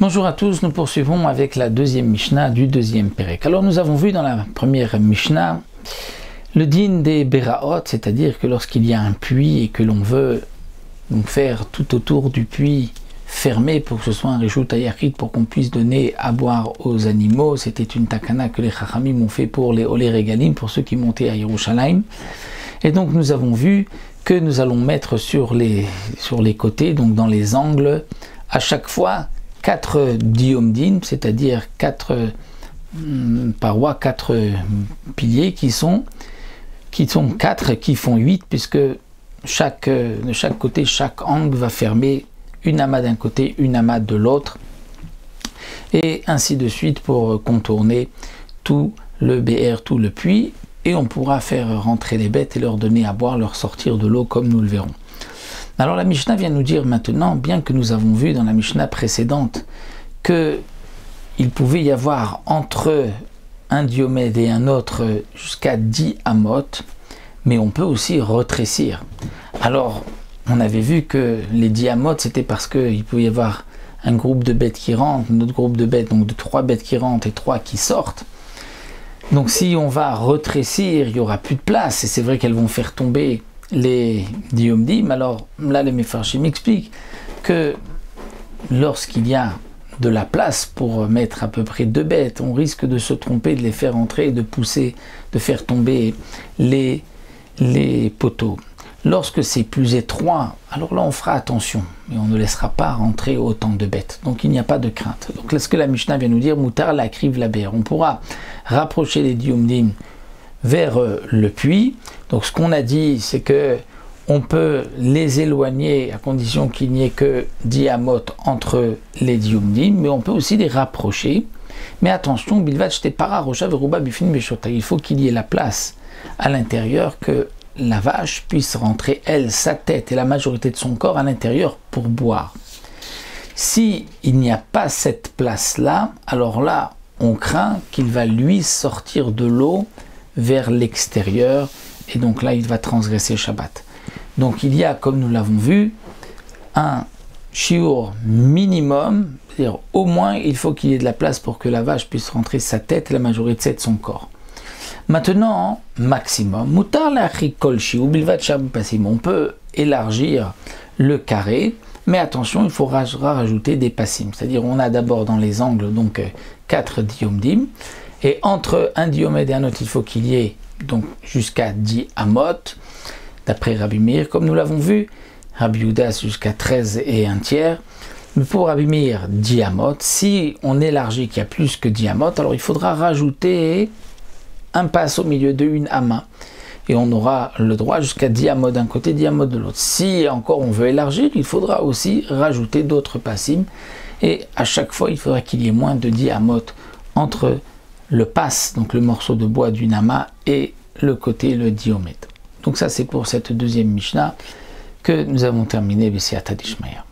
Bonjour à tous, nous poursuivons avec la deuxième Mishnah du deuxième Pérek. Alors nous avons vu dans la première Mishnah le din des Beraot, c'est-à-dire que lorsqu'il y a un puits et que l'on veut donc faire tout autour du puits fermé pour que ce soit un réjout ayachid pour qu'on puisse donner à boire aux animaux, c'était une takana que les Chachamim ont fait pour les Olé Regalim, pour ceux qui montaient à Yerushalayim. Et donc nous avons vu que nous allons mettre sur les côtés, donc dans les angles, à chaque fois 4 diomdim, c'est-à-dire 4 parois, 4 piliers qui sont 4 qui font 8, puisque de chaque côté, chaque angle va fermer une amas d'un côté, une amas de l'autre, et ainsi de suite pour contourner tout le BR, tout le puits, et on pourra faire rentrer les bêtes et leur donner à boire, leur sortir de l'eau comme nous le verrons. Alors la Mishnah vient nous dire maintenant, bien que nous avons vu dans la Mishnah précédente qu'il pouvait y avoir entre un diomède et un autre jusqu'à 10 amot, mais on peut aussi retrécir. Alors on avait vu que les 10 amot c'était parce qu'il pouvait y avoir un groupe de bêtes qui rentrent, un autre groupe de bêtes, donc de 3 bêtes qui rentrent et 3 qui sortent. Donc si on va retrécir, il n'y aura plus de place, et c'est vrai qu'elles vont faire tomber les diomdim. Alors là les Mefarshim m'expliquent que lorsqu'il y a de la place pour mettre à peu près 2 bêtes, on risque de se tromper, de les faire entrer, de pousser, de faire tomber les poteaux. Lorsque c'est plus étroit, alors là on fera attention, mais on ne laissera pas rentrer autant de bêtes. Donc il n'y a pas de crainte. Donc là ce que la Mishnah vient nous dire, Moutar la kriv la ber, on pourra rapprocher les diomdim vers le puits. Donc ce qu'on a dit, c'est que on peut les éloigner à condition qu'il n'y ait que 10 amot entre les diomdim, mais on peut aussi les rapprocher. Mais attention, bilvat shte para rocha veruba bifin beshota, il faut qu'il y ait la place à l'intérieur, que la vache puisse rentrer, elle, sa tête et la majorité de son corps à l'intérieur pour boire. Si il n'y a pas cette place-là, alors là, on craint qu'il va lui sortir de l'eau vers l'extérieur, et donc là, il va transgresser Shabbat. Donc il y a, comme nous l'avons vu, un shiur minimum, c'est-à-dire au moins, il faut qu'il y ait de la place pour que la vache puisse rentrer sa tête et la majorité de son corps. Maintenant, maximum, mutar la'achri kol shiur bilvat sham pasim, on peut élargir le carré, mais attention, il faudra rajouter des passim, c'est-à-dire on a d'abord dans les angles donc 4 diomdim, et entre un diomède et un autre, il faut qu'il y ait donc jusqu'à 10 amot, d'après Rabbi Meir, comme nous l'avons vu, Rabbi Yudas jusqu'à 13 et un tiers, mais pour Rabbi Meir, 10 amot. Si on élargit qu'il y a plus que 10 amot, alors il faudra rajouter un passe au milieu de une ama, et on aura le droit jusqu'à 10 amot d'un côté, 10 amot de l'autre. Si encore on veut élargir, il faudra aussi rajouter d'autres passim, et à chaque fois il faudra qu'il y ait moins de 10 amot entre le passe, donc le morceau de bois d'une ama, et le côté, le diomètre. Donc ça c'est pour cette deuxième Mishnah que nous avons terminé. B'siyata d'Ishmael.